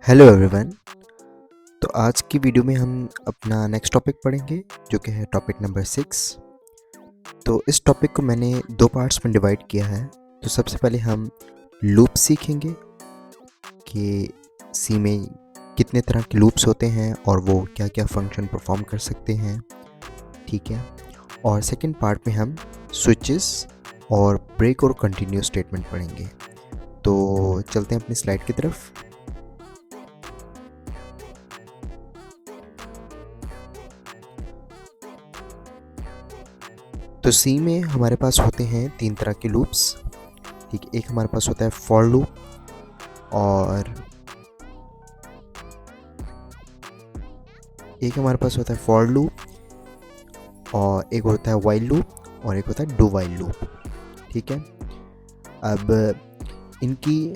Hello everyone. तो आज की वीडियो में हम अपना नेक्स्ट टॉपिक पढ़ेंगे जो कि है टॉपिक नंबर 6। तो इस टॉपिक को मैंने दो पार्ट्स में डिवाइड किया है। तो सबसे पहले हम लूप सीखेंगे कि सी में कितने तरह के लूप्स होते हैं और वो क्या क्या फंक्शन परफॉर्म कर सकते हैं, ठीक है। और सेकंड पार्ट में हम स्विचेस और ब्रेक और कंटिन्यू स्टेटमेंट पढ़ेंगे। तो चलते हैं अपनी स्लाइड की तरफ। तो सी में हमारे पास होते हैं तीन तरह के लूप्स, ठीक है। एक हमारे पास होता है फॉर लूप और एक होता है वाइल लूप और एक होता है डू वाइल लूप, ठीक है। अब इनकी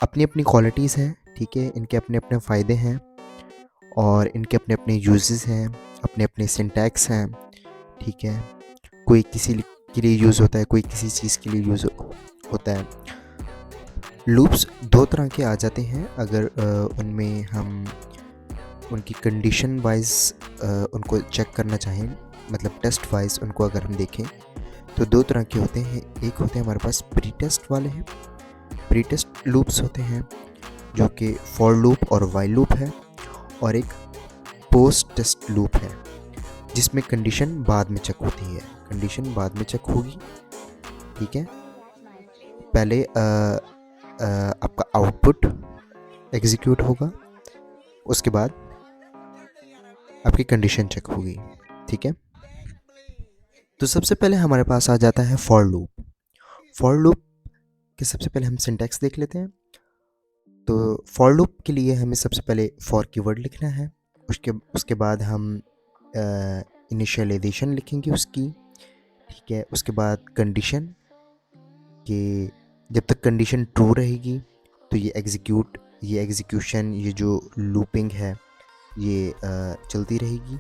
अपनी अपनी क्वालिटीज़ हैं, ठीक है। इनके अपने अपने फ़ायदे हैं और इनके अपने अपने यूजेस हैं, अपने अपने सिंटैक्स हैं, ठीक है। कोई किसी के लिए यूज़ होता है, कोई किसी चीज़ के लिए यूज़ होता है। लूप्स दो तरह के आ जाते हैं अगर उनमें हम उनकी कंडीशन वाइज उनको चेक करना चाहें, मतलब टेस्ट वाइज उनको अगर हम देखें तो दो तरह के होते हैं। एक होते हैं हमारे पास प्री टेस्ट वाले हैं। प्री टेस्ट लूप्स होते हैं जो कि फॉर लूप और वाइल लूप है, और एक पोस्ट टेस्ट लूप है जिसमें कंडीशन बाद में चेक होती है। कंडीशन बाद में चेक होगी, ठीक है। पहले आपका आउटपुट एग्जीक्यूट होगा, उसके बाद आपकी कंडीशन चेक होगी, ठीक है। तो सबसे पहले हमारे पास आ जाता है फॉर लूप। फॉर लूप के सबसे पहले हम सिंटैक्स देख लेते हैं। तो फॉर लूप के लिए हमें सबसे पहले फॉर कीवर्ड लिखना है, उसके बाद हम इनिशियलाइजेशन लिखेंगे उसकी, ठीक है। उसके बाद कंडीशन कि जब तक कंडीशन ट्रू रहेगी तो ये एग्जीक्यूशन, ये जो लूपिंग है ये चलती रहेगी।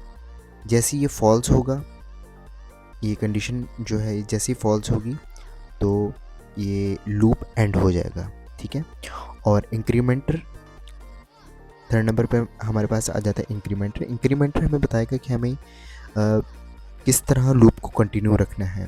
जैसे ये फॉल्स होगा, ये कंडीशन जो है जैसी फॉल्स होगी तो ये लूप एंड हो जाएगा, ठीक है। और इंक्रीमेंटर थर्ड नंबर पर हमारे पास आ जाता है। इंक्रीमेंटर हमें बताएगा कि हमें किस तरह लूप को कंटिन्यू रखना है।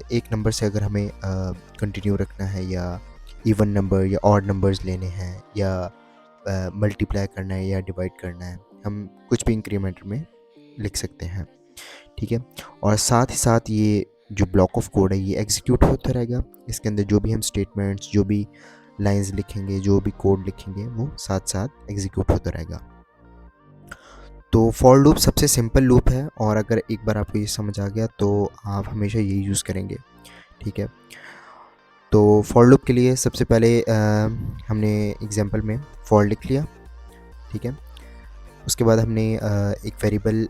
एक नंबर से अगर हमें कंटिन्यू रखना है, या इवन नंबर या ऑड नंबर्स लेने हैं, या मल्टीप्लाई करना है या डिवाइड करना है, हम कुछ भी इंक्रीमेंटर में लिख सकते हैं, ठीक है। और साथ ही साथ ये जो ब्लॉक ऑफ कोड है ये एग्जीक्यूट होता रहेगा। इसके अंदर जो भी हम स्टेटमेंट्स, जो भी लाइंस लिखेंगे, जो भी कोड लिखेंगे, वो साथ साथ एग्जीक्यूट होता रहेगा। तो फॉर लूप सबसे सिंपल लूप है, और अगर एक बार आपको ये समझ आ गया तो आप हमेशा ये यूज़ करेंगे, ठीक है। तो फॉर लूप के लिए सबसे पहले हमने एग्जांपल में फॉर लिख लिया, ठीक है। उसके बाद हमने एक वेरिएबल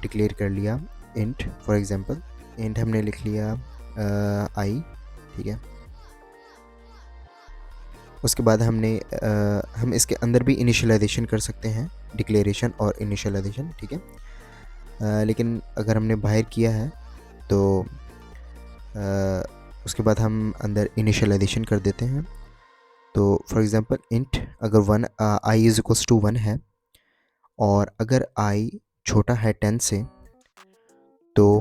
डिक्लेयर कर लिया इंट, फॉर एग्जांपल इंट हमने लिख लिया आई, ठीक है। उसके बाद हम इसके अंदर भी इनिशियलाइजेशन कर सकते हैं, डिक्लेरेशन और इनिशियलाइजेशन, ठीक है। लेकिन अगर हमने बाहर किया है तो उसके बाद हम अंदर इनिशियलाइजेशन कर देते हैं। तो फॉर एग्जांपल इंट अगर आई इज इक्वल्स टू 1 है, और अगर आई छोटा है 10 से, तो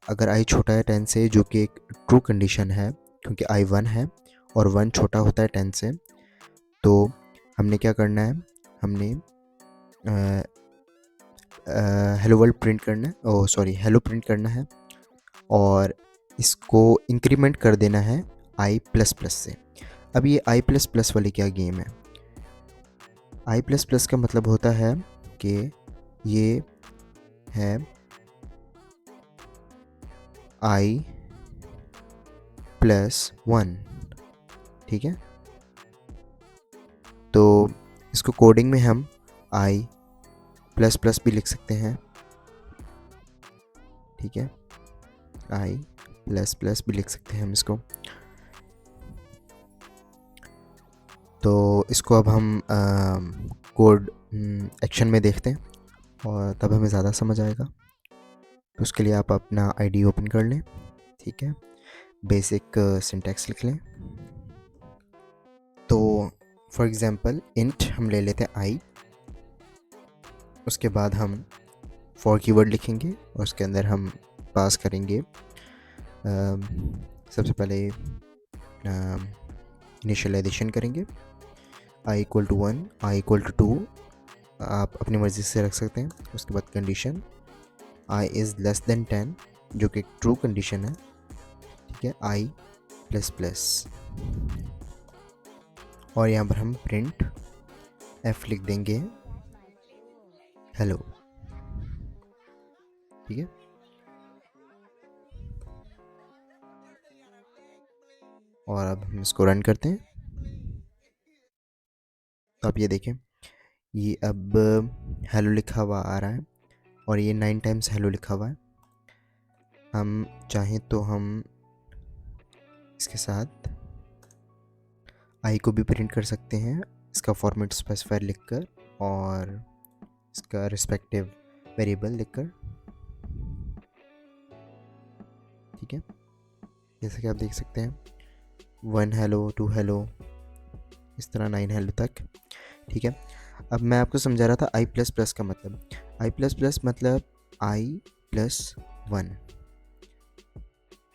अगर आई छोटा है 10 से, जो कि एक ट्रू कंडीशन है क्योंकि आई 1 है और 1 छोटा होता है 10 से, तो हमने क्या करना है, हमने हेलो वर्ल्ड प्रिंट करना है, हेलो प्रिंट करना है, और इसको इंक्रीमेंट कर देना है आई प्लस प्लस से। अब ये आई प्लस प्लस वाली क्या गेम है? आई प्लस प्लस का मतलब होता है कि ये है आई प्लस 1, ठीक है। तो इसको कोडिंग में हम आई प्लस प्लस भी लिख सकते हैं, ठीक है। आई प्लस प्लस भी लिख सकते हैं हम इसको। तो इसको अब हम कोड एक्शन में देखते हैं और तब हमें ज़्यादा समझ आएगा। तो उसके लिए आप अपना आईडी ओपन कर लें, ठीक है। बेसिक सिंटैक्स लिख लें। तो फॉर एग्ज़ाम्पल इंट हम ले लेते हैं आई, उसके बाद हम फॉर कीवर्ड लिखेंगे और उसके अंदर हम पास करेंगे सबसे पहले इनिशियलाइजेशन करेंगे I equal to 1, I equal to 2 आप अपनी मर्ज़ी से रख सकते हैं। उसके बाद condition I is less than 10 जो कि एक ट्रू कंडीशन है, ठीक है, आई प्लस प्लस, और यहाँ पर हम प्रिंट एफ लिख देंगे हेलो, ठीक है। और अब हम इसको रन करते हैं तो आप ये देखें, ये अब हेलो लिखा हुआ आ रहा है और ये 9 टाइम्स हेलो लिखा हुआ है। हम चाहें तो हम इसके साथ आई को भी प्रिंट कर सकते हैं, इसका फॉर्मेट स्पेसिफायर लिखकर और इसका रिस्पेक्टिव वेरिएबल लिखकर, ठीक है। जैसे कि आप देख सकते हैं 1 हेलो, 2 हेलो, इस तरह 9 हेलो तक, ठीक है। अब मैं आपको समझा रहा था आई प्लस प्लस का मतलब, आई प्लस प्लस मतलब आई प्लस 1।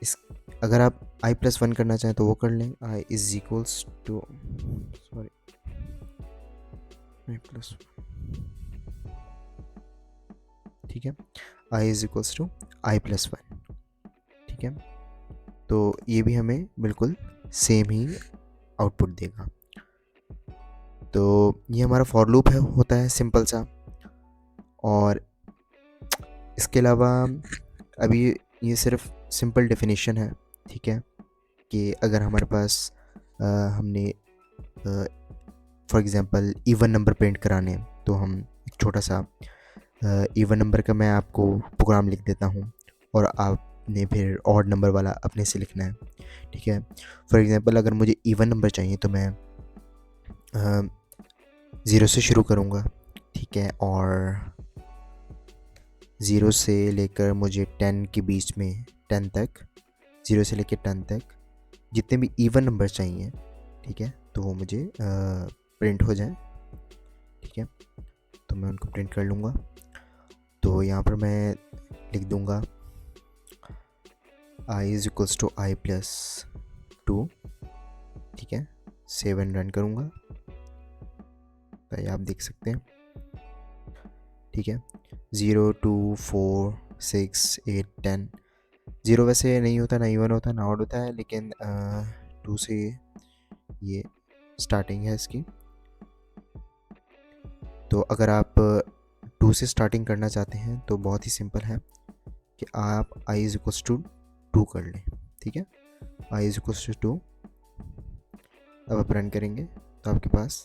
इस अगर आप आई प्लस 1 करना चाहें तो वो कर लें, I is equals to sorry I plus, ठीक है, I is equals to I plus 1, ठीक है। तो ये भी हमें बिल्कुल सेम ही आउटपुट देगा। तो ये हमारा फॉर लूप है, होता है सिंपल सा। और इसके अलावा अभी ये सिर्फ सिंपल डेफिनेशन है, ठीक है, कि अगर हमारे पास हमने for example even number print कराने तो हम एक छोटा सा इवन नंबर का मैं आपको प्रोग्राम लिख देता हूँ और आपने फिर ऑड नंबर वाला अपने से लिखना है, ठीक है। फॉर एग्ज़ाम्पल अगर मुझे इवन नंबर चाहिए तो मैं 0 से शुरू करूँगा, ठीक है, और 0 से लेकर मुझे 10 के बीच में 10 तक, 0 से लेकर 10 तक जितने भी इवन नंबर चाहिए, ठीक है, तो वो मुझे प्रिंट हो जाए, ठीक है। तो मैं उनको प्रिंट कर लूँगा। तो यहाँ पर मैं लिख दूँगा I is equals to I plus 2, ठीक है, 7 रन करूँगा तो ये आप देख सकते हैं, ठीक है। 0 2 4 6 8 10, 0 वैसे नहीं होता, ना इवन होता, ना ऑड होता है, लेकिन 2 से ये स्टार्टिंग है इसकी। तो अगर आप 2 से स्टार्टिंग करना चाहते हैं तो बहुत ही सिंपल है कि आप आई इज इक्वल्स टू 2 कर लें, ठीक है, आई इज इक्वल्स टू 2। अब आप रन करेंगे तो आपके पास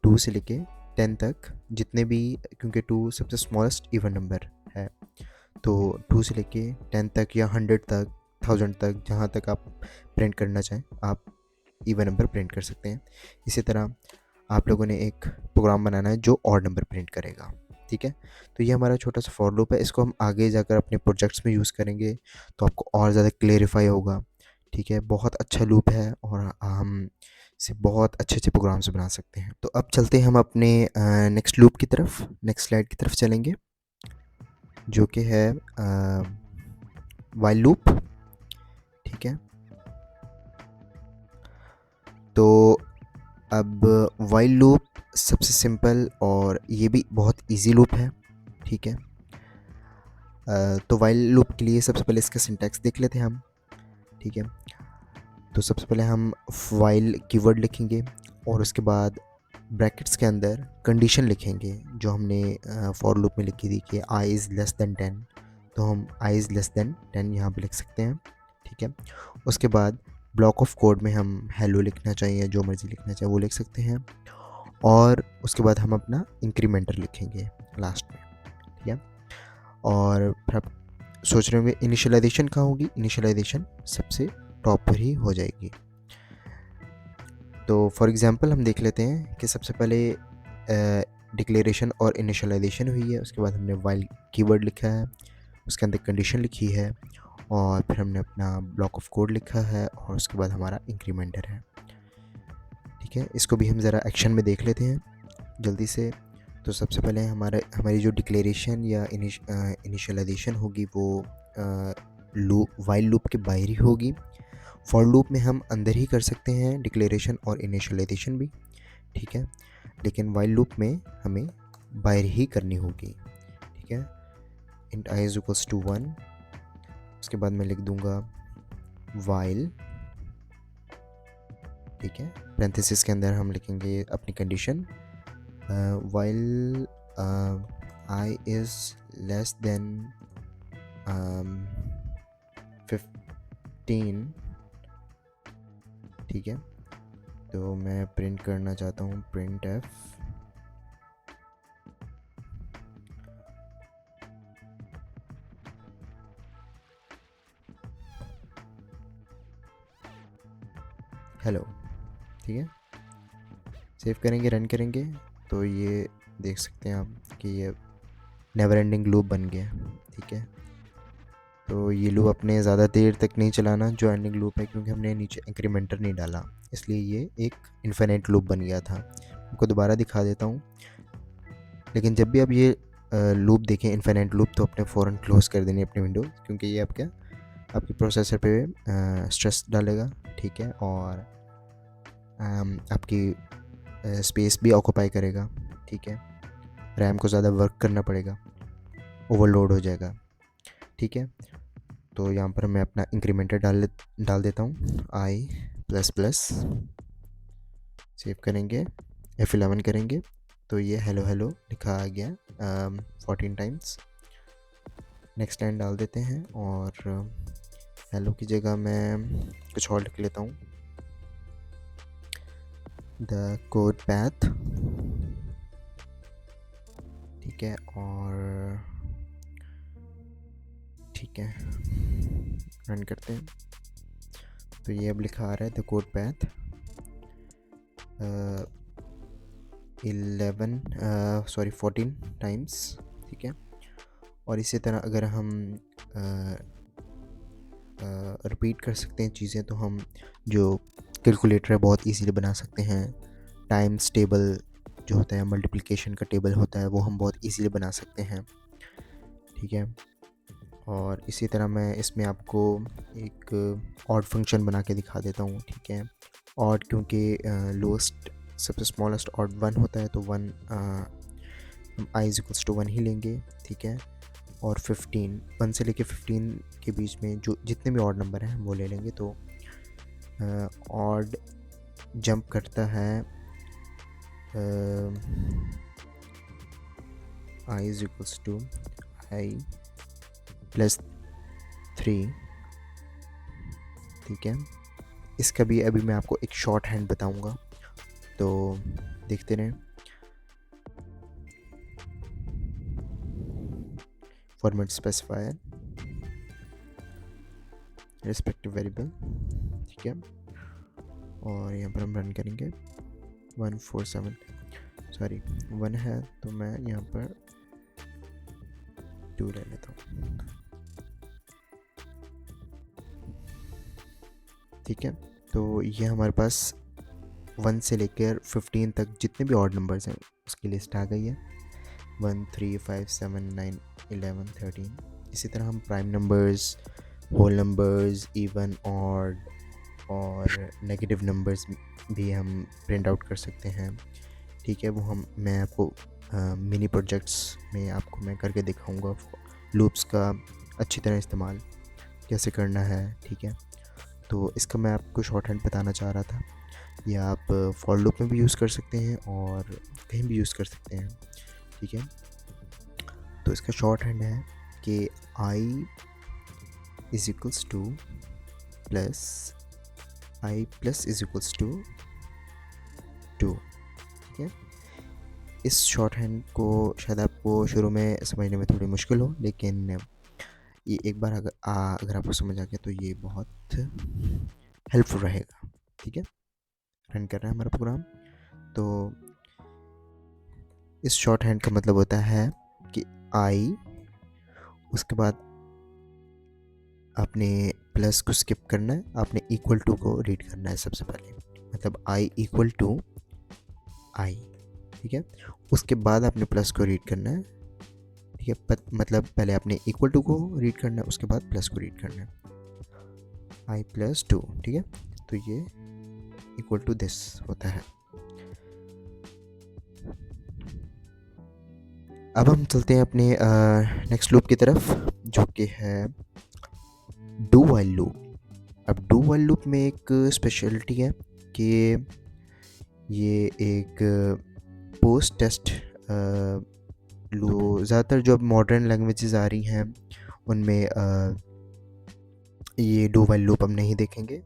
2 से लेके 10 तक जितने भी, क्योंकि 2 सबसे स्मॉलेस्ट इवन नंबर है, तो 2 से लेके 10 तक या 100 तक, 1000 तक, जहाँ तक आप प्रिंट करना चाहें आप इवन नंबर प्रिंट कर सकते हैं। इसी तरह आप लोगों ने एक प्रोग्राम बनाना है जो ऑड नंबर प्रिंट करेगा, ठीक है। तो ये हमारा छोटा सा फॉर लूप है, इसको हम आगे जाकर अपने प्रोजेक्ट्स में यूज़ करेंगे तो आपको और ज़्यादा क्लेरिफाई होगा, ठीक है। बहुत अच्छा लूप है और हम इसे बहुत अच्छे अच्छे प्रोग्राम्स बना सकते हैं। तो अब चलते हैं हम अपने नेक्स्ट लूप की तरफ, नेक्स्ट स्लाइड की तरफ चलेंगे, जो कि है वाइल लूप, ठीक है। तो अब वाइल लूप सबसे सिंपल और ये भी बहुत इजी लूप है, ठीक है। तो वाइल लूप के लिए सबसे पहले इसका सिंटैक्स देख लेते हैं हम, ठीक है। तो सबसे पहले हम वाइल कीवर्ड लिखेंगे और उसके बाद ब्रैकेट्स के अंदर कंडीशन लिखेंगे जो हमने फॉर लूप में लिखी थी कि आई इज़ लेस देन 10, तो हम आई इज़ लेस देन 10 यहाँ पे लिख सकते हैं, ठीक है। उसके बाद ब्लॉक ऑफ कोड में हम हेलो लिखना चाहिए, जो मर्ज़ी लिखना चाहिए वो लिख सकते हैं, और उसके बाद हम अपना इंक्रीमेंटर लिखेंगे लास्ट में, ठीक है। और फिर आप सोच रहे होंगे इनिशियलाइजेशन कहाँ होगी, इनिशियलाइजेशन सबसे टॉप पर ही हो जाएगी। तो फॉर एग्ज़ाम्पल हम देख लेते हैं कि सबसे पहले डिक्लेरेशन और इनिशियलाइजेशन हुई है, उसके बाद हमने वाइल कीवर्ड लिखा है, उसके अंदर कंडीशन लिखी है, और फिर हमने अपना ब्लॉक ऑफ कोड लिखा है और उसके बाद हमारा इंक्रीमेंटर है। ठीक है, इसको भी हम ज़रा एक्शन में देख लेते हैं जल्दी से। तो सबसे पहले हमारी जो डिक्लेरेशन या इनिशियलाइजेशन होगी वो वाइल लूप के बाहर ही होगी। फॉर लूप में हम अंदर ही कर सकते हैं डिक्लेरेशन और इनिशियलाइजेशन भी, ठीक है, लेकिन वाइल लूप में हमें बाहर ही करनी होगी। ठीक है, int I is equals to 1, उसके बाद मैं लिख दूंगा वाइल, ठीक है, पैरेंथेसिस के अंदर हम लिखेंगे अपनी condition, while I is less than 15, ठीक है। तो मैं प्रिंट करना चाहता हूँ प्रिंट एफ हेलो, ठीक है। सेव करेंगे, रन करेंगे तो ये देख सकते हैं आप कि ये नेवर एंडिंग लूप बन गया, ठीक है। तो ये लूप अपने ज़्यादा देर तक नहीं चलाना जो एंडिंग लूप है, क्योंकि हमने नीचे इंक्रीमेंटर नहीं डाला, इसलिए ये एक इन्फिनिट लूप बन गया था। आपको दोबारा दिखा देता हूँ, लेकिन जब भी आप ये लूप देखें इन्फिनिट लूप, तो अपने फ़ौरन क्लोज़ कर देनी अपनी विंडो, क्योंकि ये आपके प्रोसेसर पे स्ट्रेस डालेगा, ठीक है, और आपकी स्पेस भी ऑक्यूपाई करेगा, ठीक है। रैम को ज़्यादा वर्क करना पड़ेगा, ओवरलोड हो जाएगा, ठीक है। तो यहाँ पर मैं अपना इंक्रीमेंटर डाल देता हूँ i++, सेव करेंगे, F11 करेंगे तो ये हेलो हेलो लिखा आ गया 14 टाइम्स। नेक्स्ट लाइन डाल देते हैं और हेलो की जगह मैं कुछ और लिख लेता हूँ, द कोड पैथ, ठीक है, और ठीक है, रन करते हैं। तो ये अब लिखा आ रहा है द कोड पैथ 14 टाइम्स, ठीक है। और इसी तरह अगर हम रिपीट कर सकते हैं चीज़ें, तो हम जो कैलकुलेटर है बहुत इजीली बना सकते हैं। टाइम्स टेबल जो होता है, मल्टीप्लिकेशन का टेबल होता है, वो हम बहुत इजीली बना सकते हैं, ठीक है। और इसी तरह मैं इसमें आपको एक ऑड फंक्शन बना के दिखा देता हूँ, ठीक है। ऑड क्योंकि लोएस्ट सबसे स्मॉलेस्ट ऑड 1 होता है, तो 1 हम आई इज इक्वल्स टू 1 ही लेंगे, ठीक है। और 15, 1 से लेके 15 के बीच में जो जितने भी ऑड नंबर हैं वो ले लेंगे। तो ऑड जंप करता है I is equals to i+3, ठीक है। इसका भी अभी मैं आपको एक शॉर्ट हैंड बताऊंगा, तो देखते रहें। फॉर्मेट स्पेसिफायर रिस्पेक्टिव वेरिएबल, ठीक है, और यहाँ पर हम रन करेंगे 147, सॉरी 1 है तो मैं यहाँ पर 2 ले लेता हूँ, ठीक है। तो ये हमारे पास 1 से लेकर 15 तक जितने भी ऑड नंबर्स हैं उसकी लिस्ट आ गई है, 1 3 5 7 9 11 13। इसी तरह हम prime numbers, whole numbers, even, odd और नेगेटिव नंबर्स भी हम प्रिंट आउट कर सकते हैं, ठीक है। वो मैं आपको मिनी प्रोजेक्ट्स में आपको मैं करके दिखाऊंगा लूप्स का अच्छी तरह इस्तेमाल कैसे करना है, ठीक है। तो इसका मैं आपको शॉर्ट हैंड बताना चाह रहा था। ये आप फॉर लूप में भी यूज़ कर सकते हैं और कहीं भी यूज़ कर सकते हैं, ठीक है। तो इसका शॉर्ट हैंड है कि i is equals to plus i plus is equals to 2, ठीक है। इस शॉर्ट हैंड को शायद आपको शुरू में समझने में थोड़ी मुश्किल हो, लेकिन ये एक बार अगर आपको समझ आ गया तो ये बहुत हेल्पफुल रहेगा, ठीक है। रन कर रहा है हमारा प्रोग्राम। तो इस शॉर्ट हैंड का मतलब होता है कि i, उसके बाद आपने प्लस को स्किप करना है, आपने इक्वल टू को रीड करना है सबसे पहले, मतलब आई इक्वल टू आई, ठीक है। उसके बाद आपने प्लस को रीड करना है, ठीक है। मतलब पहले आपने इक्वल टू को रीड करना है, उसके बाद प्लस को रीड करना है, आई प्लस टू, ठीक है। तो ये इक्वल टू दिस होता है। अब हम चलते हैं अपने नेक्स्ट लूप की तरफ, जो कि है डू वाइल लूप। अब डू वाइल लूप में एक स्पेशलिटी है कि ये एक पोस्ट टेस्ट ज़्यादातर जो अब मॉडर्न लैंग्वेजेस आ रही हैं उनमें ये डू वाइल लूप हम नहीं देखेंगे,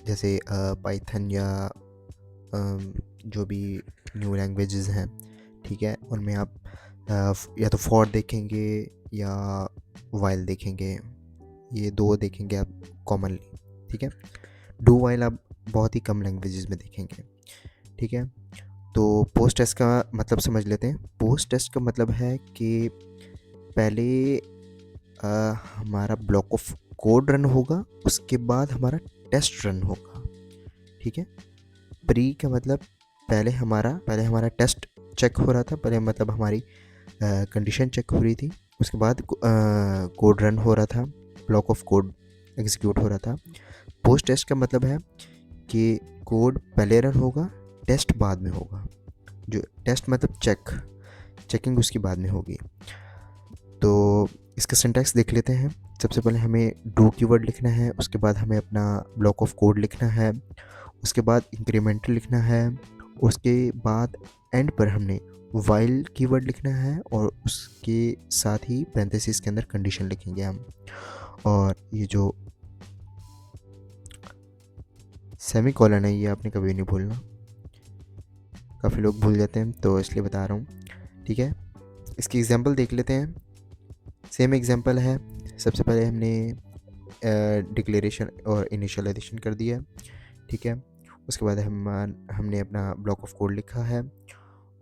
जैसे पाइथन या जो भी न्यू लैंग्वेजेस हैं, ठीक है, उनमें आप या तो फॉर देखेंगे या वाइल देखेंगे, ये दो देखेंगे आप कॉमनली, ठीक है। डू वाइल आप बहुत ही कम लैंग्वेजेस में देखेंगे, ठीक है। तो पोस्ट टेस्ट का मतलब समझ लेते हैं। पोस्ट टेस्ट का मतलब है कि पहले हमारा ब्लॉक ऑफ कोड रन होगा, उसके बाद हमारा टेस्ट रन होगा, ठीक है। प्री का मतलब पहले हमारा टेस्ट चेक हो रहा था, पहले मतलब हमारी कंडीशन चेक हो रही थी, उसके बाद कोड रन हो रहा था, ब्लॉक ऑफ कोड एग्जीक्यूट हो रहा था। पोस्ट टेस्ट का मतलब है कि कोड पहले रन होगा, टेस्ट बाद में होगा। जो टेस्ट मतलब चेकिंग उसकी बाद में होगी। तो इसका सिंटैक्स देख लेते हैं। सबसे पहले हमें डू कीवर्ड लिखना है, उसके बाद हमें अपना ब्लॉक ऑफ कोड लिखना है, उसके बाद इंक्रीमेंटल लिखना है, उसके बाद एंड पर हमने वाइल कीवर्ड लिखना है और उसके साथ ही पैरेंथेसिस के अंदर कंडीशन लिखेंगे हम। और ये जो सेमी कॉलन है ये आपने कभी नहीं भूलना, काफ़ी लोग भूल जाते हैं तो इसलिए बता रहा हूँ, ठीक है। इसकी एग्जांपल देख लेते हैं। सेम एग्जांपल है। सबसे पहले हमने डिक्लेरेशन और इनिशियलाइजेशन कर दिया है, ठीक है। उसके बाद हमने अपना ब्लॉक ऑफ कोड लिखा है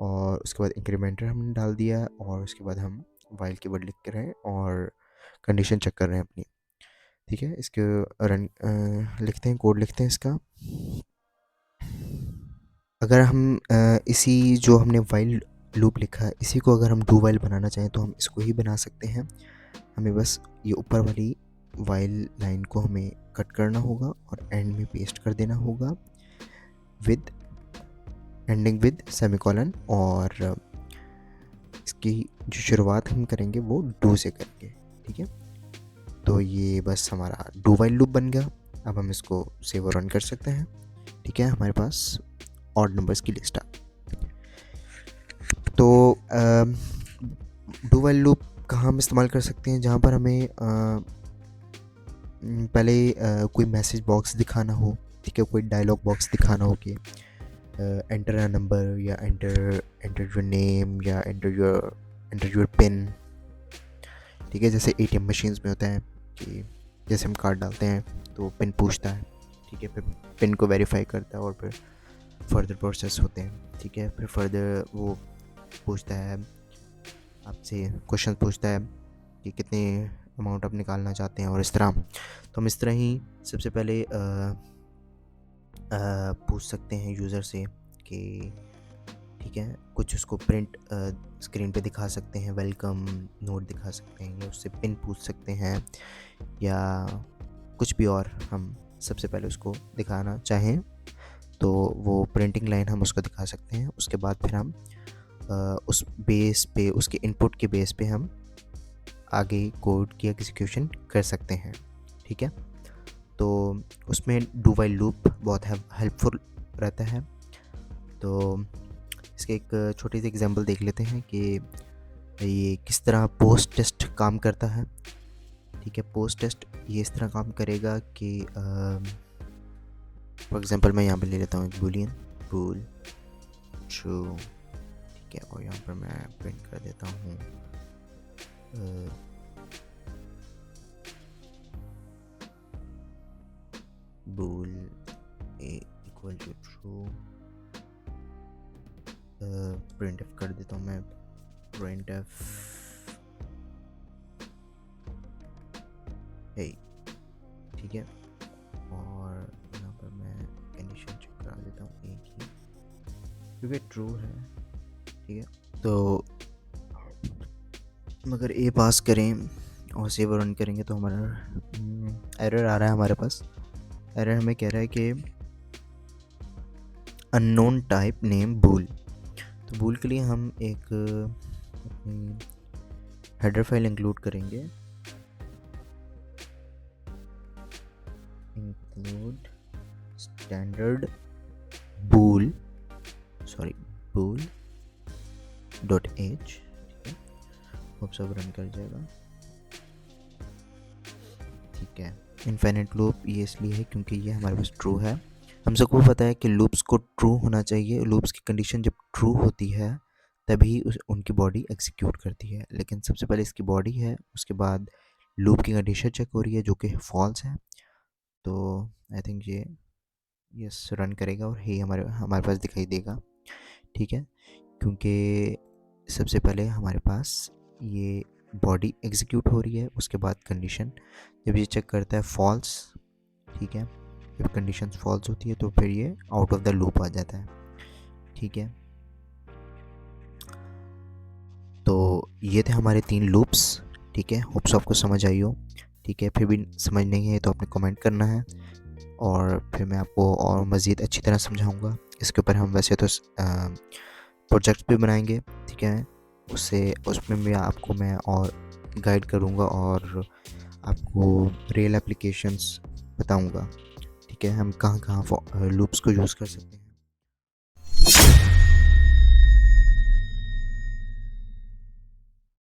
और उसके बाद इंक्रीमेंटर हमने डाल दिया और उसके बाद हम वाइल कीवर्ड लिख कर रहे हैं और कंडीशन चेक कर रहे हैं अपनी, ठीक है। इसके रन लिखते हैं, कोड लिखते हैं इसका। अगर हम इसी जो हमने वाइल लूप लिखा है इसी को अगर हम डू वाइल बनाना चाहें तो हम इसको ही बना सकते हैं। हमें बस ये ऊपर वाली वाइल लाइन को हमें कट करना होगा और एंड में पेस्ट कर देना होगा विद एंडिंग विद सेमीकोलन, और इसकी जो शुरुआत हम करेंगे वो डू से करेंगे, ठीक है। तो ये बस हमारा डू वाइल लूप बन गया। अब हम इसको सेव और रन कर सकते हैं, ठीक है। हमारे पास ऑड नंबर्स की लिस्ट आ। तो डू वाइल लूप कहाँ हम इस्तेमाल कर सकते हैं, जहाँ पर हमें पहले कोई मैसेज बॉक्स दिखाना हो, ठीक है, कोई डायलॉग बॉक्स दिखाना हो कि एंटर अ नंबर या एंटर योर नेम या एंटर योर पिन, ठीक है। जैसे एटीएम मशीन्स में होता है कि जैसे हम कार्ड डालते हैं तो पिन पूछता है, ठीक है, फिर पिन को वेरीफाई करता है और फिर फर्दर प्रोसेस होते हैं, ठीक है। फिर फर्दर वो पूछता है आपसे, क्वेश्चन पूछता है कि कितने अमाउंट आप निकालना चाहते हैं और इस तरह। तो हम इस तरह ही सबसे पहले पूछ सकते हैं यूज़र से कि ठीक है, कुछ उसको प्रिंट स्क्रीन पे दिखा सकते हैं, वेलकम नोट दिखा सकते हैं, या उससे पिन पूछ सकते हैं या कुछ भी और हम सबसे पहले उसको दिखाना चाहें तो वो प्रिंटिंग लाइन हम उसको दिखा सकते हैं। उसके बाद फिर हम उस बेस पे, उसके इनपुट के बेस पे हम आगे कोड की एग्जीक्यूशन कर सकते हैं, ठीक है। तो उसमें डू वाइल लूप बहुत हेल्पफुल रहता है। तो इसके एक छोटी सी एग्जांपल देख लेते हैं कि ये किस तरह पोस्ट टेस्ट काम करता है, ठीक है। पोस्ट टेस्ट ये इस तरह काम करेगा कि फॉर एग्जांपल मैं यहाँ पे ले लेता हूँ एक बूलियन, बूल ट्रू, ठीक है, और यहाँ पर मैं प्रिंट कर देता हूँ bool a equal to true, print F कर देता हूँ मैं, प्रिंट एफ हे ठीक है। और यहाँ पर मैं कंडीशन चेक करा देता हूँ एक ही, क्योंकि ट्रू है। ठीक है, तो मगर ए पास करें और सेव रन करेंगे तो हमारा एरर आ रहा है हमारे पास। एरर हमें कह रहा है कि अननोन टाइप नेम बूल। तो बूल के लिए हम एक अपनी हेडर फाइल इंक्लूड करेंगे, इंक्लूड स्टैंडर्ड बूल डॉट एच। ठीक है, अब सब रन कर जाएगा। ठीक है, इनफाइनाइट लूप ये इसलिए है क्योंकि ये हमारे पास ट्रू है। हम सबको पता है कि लूप्स को ट्रू होना चाहिए। लूप्स की कंडीशन जब ट्रू होती है तभी उनकी बॉडी एग्जीक्यूट करती है, लेकिन सबसे पहले इसकी बॉडी है, उसके बाद लूप की कंडीशन चेक हो रही है जो कि फॉल्स है। तो आई थिंक ये यस रन करेगा और हे हमारे हमारे पास दिखाई देगा। ठीक है, क्योंकि सबसे पहले हमारे पास ये बॉडी एग्जीक्यूट हो रही है, उसके बाद कंडीशन जब ये चेक करता है फॉल्स। ठीक है, जब कंडीशन फॉल्स होती है तो फिर ये आउट ऑफ द लूप आ जाता है। ठीक है, तो ये थे हमारे 3 लूप्स। ठीक है, होप्स आपको समझ आई हो। ठीक है, फिर भी समझ नहीं है तो आपने कमेंट करना है और फिर मैं आपको और मज़ीद अच्छी तरह समझाऊंगा। इसके ऊपर हम वैसे तो प्रोजेक्ट्स भी बनाएंगे। ठीक है, उसमें भी आपको मैं और गाइड करूंगा और आपको रियल एप्लीकेशंस बताऊंगा। ठीक है, हम कहाँ कहाँ लूप्स को यूज़ कर सकते हैं।